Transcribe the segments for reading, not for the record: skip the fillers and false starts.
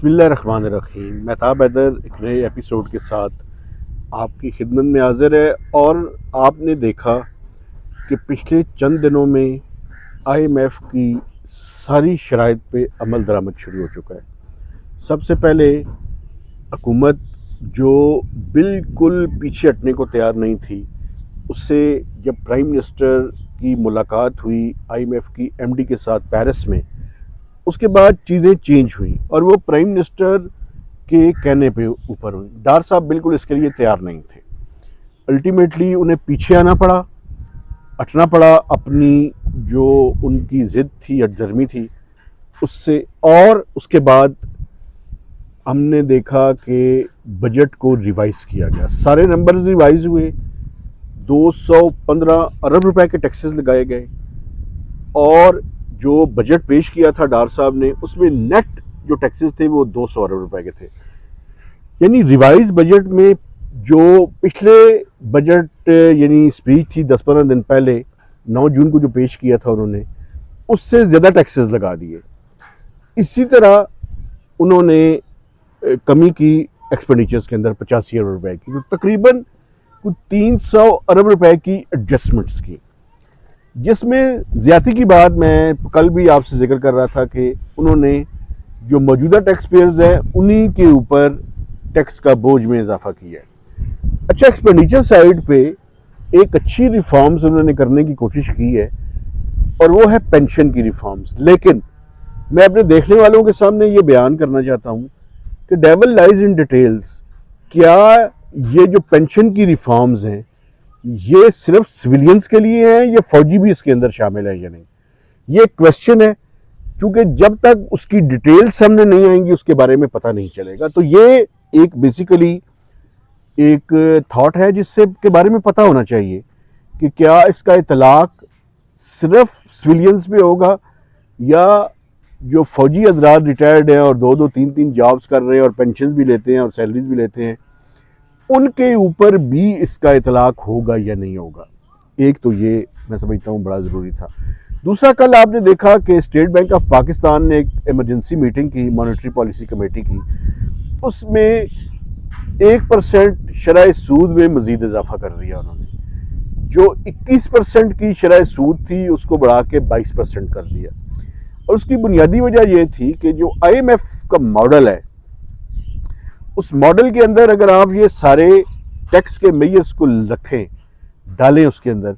بسم اللہ الرحمن الرحیم۔ مہتاب حیدر ایک نئے ایپیسوڈ کے ساتھ آپ کی خدمت میں حاضر ہے، اور آپ نے دیکھا کہ پچھلے چند دنوں میں آئی ایم ایف کی ساری شرائط پہ عمل درآمد شروع ہو چکا ہے۔ سب سے پہلے حکومت جو بالکل پیچھے ہٹنے کو تیار نہیں تھی، اس سے جب پرائم منسٹر کی ملاقات ہوئی آئی ایم ایف کی ایم ڈی کے ساتھ پیرس میں، اس کے بعد چیزیں چینج ہوئیں اور وہ پرائم منسٹر کے کہنے پہ اوپر ہوئیں۔ ڈار صاحب بالکل اس کے لیے تیار نہیں تھے۔ الٹیمیٹلی انہیں پیچھے آنا پڑا، ہٹنا پڑا اپنی جو ان کی ضد تھی، ہٹ دھرمی تھی اس سے، اور اس کے بعد ہم نے دیکھا کہ بجٹ کو ریوائز کیا گیا، سارے نمبرز ریوائز ہوئے، 215 ارب روپے کے ٹیکسز لگائے گئے، اور جو بجٹ پیش کیا تھا ڈار صاحب نے اس میں نیٹ جو ٹیکسز تھے وہ 200 ارب روپے کے تھے۔ یعنی ریوائز بجٹ میں جو پچھلے بجٹ یعنی سپیچ تھی 10-15 دن پہلے 9 جون کو جو پیش کیا تھا انہوں نے، اس سے زیادہ ٹیکسز لگا دیے۔ اسی طرح انہوں نے کمی کی ایکسپینڈیچرز کے اندر 85 ارب روپے کی، تقریباً 300 ارب روپے کی ایڈجسٹمنٹس کی، جس میں زیادتی کی بات میں کل بھی آپ سے ذکر کر رہا تھا کہ انہوں نے جو موجودہ ٹیکس پیئرز ہیں انہی کے اوپر ٹیکس کا بوجھ میں اضافہ کیا ہے۔ اچھا، ایکسپینڈیچر سائیڈ پہ ایک اچھی ریفارمز انہوں نے کرنے کی کوشش کی ہے، اور وہ ہے پینشن کی ریفارمز۔ لیکن میں اپنے دیکھنے والوں کے سامنے یہ بیان کرنا چاہتا ہوں کہ ڈیول لائز ان ڈیٹیلز۔ کیا یہ جو پینشن کی ریفارمز ہیں یہ صرف سویلینز کے لیے ہیں یا فوجی بھی اس کے اندر شامل ہے یا نہیں؟ یہ ایک کویسچن ہے، کیونکہ جب تک اس کی ڈیٹیل سامنے نہیں آئیں گی اس کے بارے میں پتہ نہیں چلے گا۔ تو یہ ایک بیسیکلی ایک تھاٹ ہے جس سے کے بارے میں پتہ ہونا چاہیے کہ کیا اس کا اطلاق صرف سویلینز پہ ہوگا، یا جو فوجی حضرات ریٹائرڈ ہیں اور 2-2 3-3 جابز کر رہے ہیں اور پینشنز بھی لیتے ہیں اور سیلریز بھی لیتے ہیں، ان کے اوپر بھی اس کا اطلاق ہوگا یا نہیں ہوگا۔ ایک تو یہ میں سمجھتا ہوں بڑا ضروری تھا۔ دوسرا، کل آپ نے دیکھا کہ اسٹیٹ بینک آف پاکستان نے ایک ایمرجنسی میٹنگ کی مانیٹری پالیسی کمیٹی کی، اس میں 1% شرح سود میں مزید اضافہ کر دیا انہوں نے۔ جو 21% کی شرح سود تھی اس کو بڑھا کے 22% کر دیا، اور اس کی بنیادی وجہ یہ تھی کہ جو آئی ایم ایف کا ماڈل ہے، اس ماڈل کے اندر اگر آپ یہ سارے ٹیکس کے میئرز کو رکھیں، ڈالیں اس کے اندر،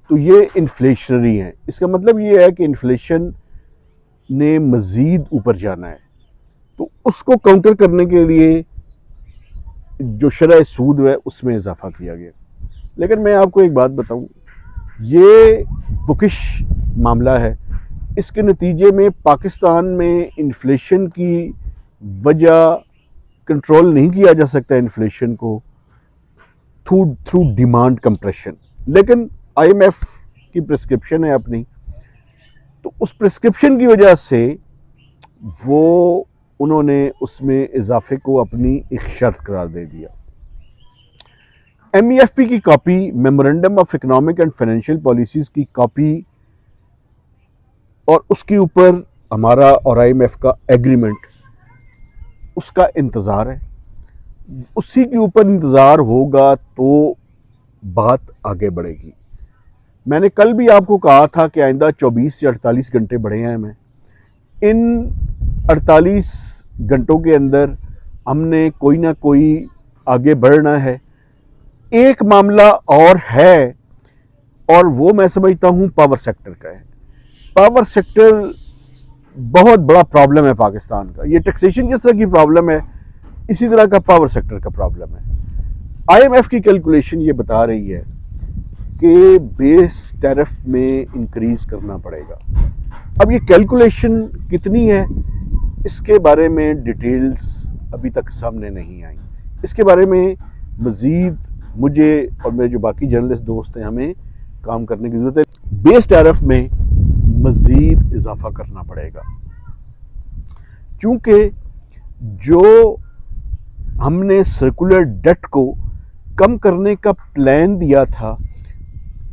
تو یہ انفلیشنری ہیں۔ اس کا مطلب یہ ہے کہ انفلیشن نے مزید اوپر جانا ہے، تو اس کو کاؤنٹر کرنے کے لیے جو شرح سود ہے اس میں اضافہ کیا گیا۔ لیکن میں آپ کو ایک بات بتاؤں، یہ بکش معاملہ ہے۔ اس کے نتیجے میں پاکستان میں انفلیشن کی وجہ کنٹرول نہیں کیا جا سکتا انفلیشن کو تھرو ڈیمانڈ کمپریشن، لیکن آئی ایم ایف کی پرسکرپشن ہے اپنی، تو اس پرسکرپشن کی وجہ سے وہ انہوں نے اس میں اضافے کو اپنی ایک شرط قرار دے دیا۔ ایم ای ایف پی کی copy, memorandum of economic and financial policies کی کاپی، اور اس کے اوپر ہمارا اور آئی ایم ایف کا ایگریمنٹ، اس کا انتظار ہے۔ اسی کے اوپر انتظار ہوگا تو بات آگے بڑھے گی۔ میں نے کل بھی آپ کو کہا تھا کہ آئندہ 24 یا 48 گھنٹے بڑھے ہیں ہمیں، ان 48 گھنٹوں کے اندر ہم نے کوئی نہ کوئی آگے بڑھنا ہے۔ ایک معاملہ اور ہے، اور وہ میں سمجھتا ہوں پاور سیکٹر کا ہے۔ پاور سیکٹر بہت بڑا پرابلم ہے پاکستان کا۔ یہ ٹیکسیشن جس طرح کی پرابلم ہے، اسی طرح کا پاور سیکٹر کا پرابلم ہے۔ آئی ایم ایف کی کیلکولیشن یہ بتا رہی ہے کہ بیس ٹیرف میں انکریز کرنا پڑے گا۔ اب یہ کیلکولیشن کتنی ہے اس کے بارے میں ڈیٹیلز ابھی تک سامنے نہیں آئیں۔ اس کے بارے میں مزید مجھے اور میرے جو باقی جرنلسٹ دوست ہیں ہمیں کام کرنے کی ضرورت ہے۔ بیس ٹیرف میں مزید اضافہ کرنا پڑے گا، کیونکہ جو ہم نے سرکولر ڈیٹ کو کم کرنے کا پلان دیا تھا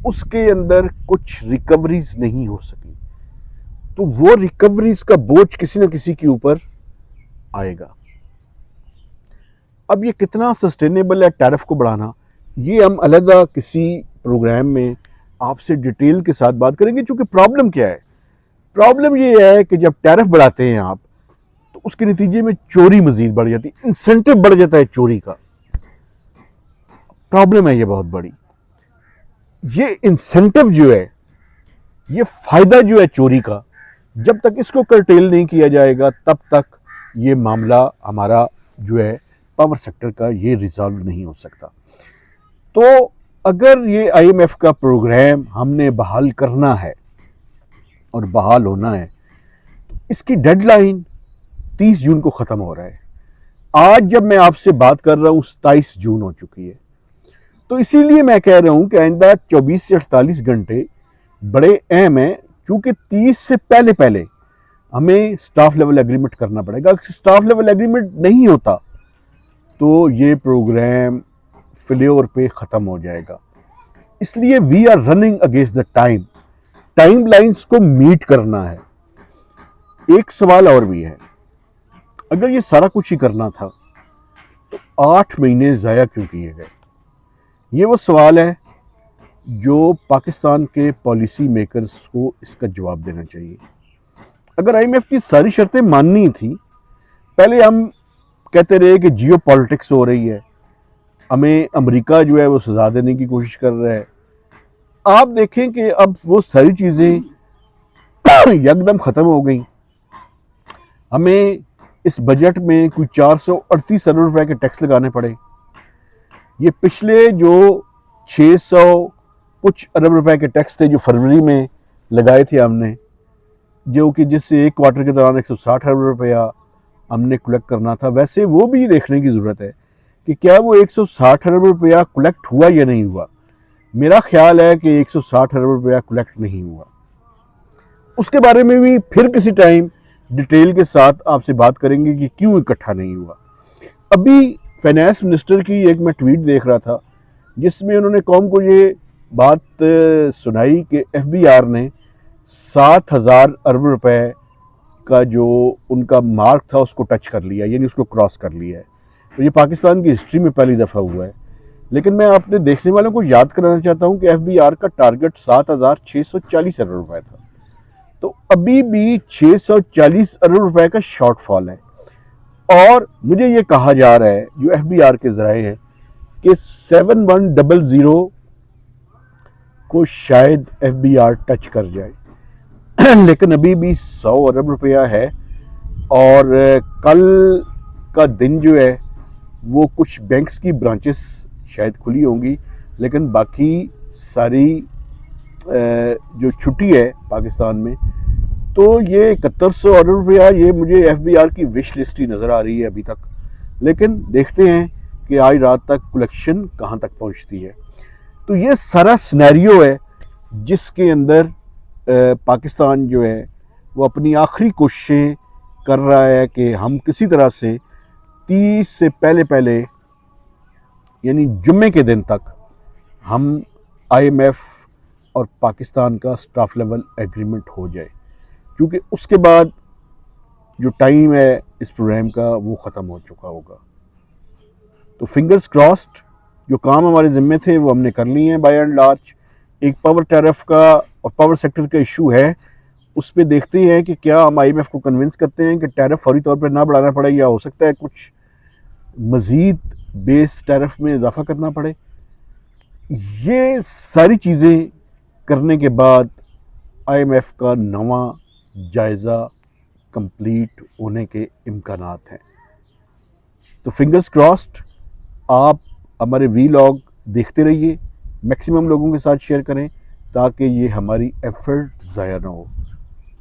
اس کے اندر کچھ ریکوریز نہیں ہو سکی، تو وہ ریکوریز کا بوجھ کسی نہ کسی کے اوپر آئے گا. اب یہ کتنا سسٹینیبل ہے ٹیرف کو بڑھانا، یہ ہم علیحدہ کسی پروگرام میں آپ سے ڈیٹیل کے ساتھ بات کریں گے. چونکہ پرابلم کیا ہے؟ پرابلم یہ ہے کہ جب ٹیرف بڑھاتے ہیں آپ تو اس کے نتیجے میں چوری مزید بڑھ جاتی ہے، انسینٹو بڑھ جاتا ہے چوری کا. پرابلم ہے یہ بہت بڑی. یہ انسینٹو جو ہے، یہ فائدہ جو ہے چوری کا، جب تک اس کو کرٹیل نہیں کیا جائے گا تب تک یہ معاملہ ہمارا جو ہے پاور سیکٹر کا یہ ریزالو نہیں ہو سکتا. تو اگر یہ آئی ایم ایف کا پروگرام ہم نے بحال کرنا ہے اور بحال ہونا ہے تو اس کی ڈیڈ لائن 30 جون کو ختم ہو رہا ہے. آج جب میں آپ سے بات کر رہا ہوں 27 جون ہو چکی ہے. تو اسی لیے میں کہہ رہا ہوں کہ آئندہ 24 سے 48 گھنٹے بڑے اہم ہیں، چونکہ 30 سے پہلے ہمیں سٹاف لیول ایگریمنٹ کرنا پڑے گا. اگر سٹاف لیول ایگریمنٹ نہیں ہوتا تو یہ پروگرام فیلیور پہ ختم ہو جائے گا. اس لیے we are running against the time lines کو میٹ کرنا ہے. ایک سوال اور بھی ہے، اگر یہ سارا کچھ ہی کرنا تھا تو 8 مہینے ضائع کیوں کیے گئے؟ یہ وہ سوال ہے جو پاکستان کے پالیسی میکرز کو اس کا جواب دینا چاہیے. اگر آئی ایم ایف کی ساری شرطیں ماننی تھی، پہلے ہم کہتے رہے کہ جیو پالیٹکس ہو رہی ہے، ہمیں امریکہ جو ہے وہ سزا دینے کی کوشش کر رہا ہے. آپ دیکھیں کہ اب وہ ساری چیزیں یکدم ختم ہو گئیں. ہمیں اس بجٹ میں کوئی 438 ارب روپے کے ٹیکس لگانے پڑے. یہ پچھلے جو 600 کچھ ارب روپے کے ٹیکس تھے جو فروری میں لگائے تھے ہم نے، جو کہ جس سے ایک کوارٹر کے دوران 160 ارب روپیہ ہم نے کلیکٹ کرنا تھا، ویسے وہ بھی دیکھنے کی ضرورت ہے کہ کیا وہ 160 ارب روپیہ کلیکٹ ہوا یا نہیں ہوا. میرا خیال ہے کہ 160 ارب روپیہ کلیکٹ نہیں ہوا. اس کے بارے میں بھی پھر کسی ٹائم ڈیٹیل کے ساتھ آپ سے بات کریں گے کہ کیوں اکٹھا نہیں ہوا. ابھی فائنانس منسٹر کی ایک میں ٹویٹ دیکھ رہا تھا جس میں انہوں نے قوم کو یہ بات سنائی کہ ایف بی آر نے 7,000 ارب روپے کا جو ان کا مارک تھا اس کو ٹچ کر لیا، یعنی اس کو کراس کر لیا ہے. تو یہ پاکستان کی ہسٹری میں پہلی دفعہ ہوا ہے. لیکن میں اپنے دیکھنے والوں کو یاد کرانا چاہتا ہوں کہ ایف بی آر کا ٹارگٹ 7,640 ارب روپے تھا. تو ابھی بھی 640 ارب روپے کا شارٹ فال ہے. اور مجھے یہ کہا جا رہا ہے جو ایف بی آر کے ذرائع ہے کہ 7100 کو شاید ایف بی آر ٹچ کر جائے. لیکن ابھی بھی 100 ارب روپیہ ہے. اور کل کا دن جو ہے وہ کچھ بینکس کی برانچز شاید کھلی ہوں گی، لیکن باقی ساری جو چھٹی ہے پاکستان میں، تو یہ 7100 ارب روپیہ یہ مجھے ایف بی آر کی وش لسٹ ہی نظر آ رہی ہے ابھی تک. لیکن دیکھتے ہیں کہ آج رات تک کلیکشن کہاں تک پہنچتی ہے. تو یہ سارا سینیریو ہے جس کے اندر پاکستان جو ہے وہ اپنی آخری کوششیں کر رہا ہے کہ ہم کسی طرح سے 30 سے پہلے یعنی جمعے کے دن تک ہم آئی ایم ایف اور پاکستان کا سٹاف لیول ایگریمنٹ ہو جائے، کیونکہ اس کے بعد جو ٹائم ہے اس پروگرام کا وہ ختم ہو چکا ہوگا. تو فنگرز کراسڈ، جو کام ہمارے ذمے تھے وہ ہم نے کر لیے ہیں بائی اینڈ لارج. ایک پاور ٹیرف کا اور پاور سیکٹر کا ایشو ہے، اس پہ دیکھتے ہیں کہ کیا ہم آئی ایم ایف کو کنونس کرتے ہیں کہ ٹیرف فوری طور پہ نہ بڑھانا پڑے، یا ہو سکتا ہے کچھ مزید بیس ٹیرف میں اضافہ کرنا پڑے. یہ ساری چیزیں کرنے کے بعد آئی ایم ایف کا نواں جائزہ کمپلیٹ ہونے کے امکانات ہیں. تو فنگرز کراسڈ. آپ ہمارے وی لاگ دیکھتے رہیے، میکسیمم لوگوں کے ساتھ شیئر کریں تاکہ یہ ہماری ایفرٹ ضائع نہ ہو.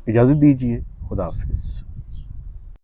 اجازت دیجیے، خدا حافظ.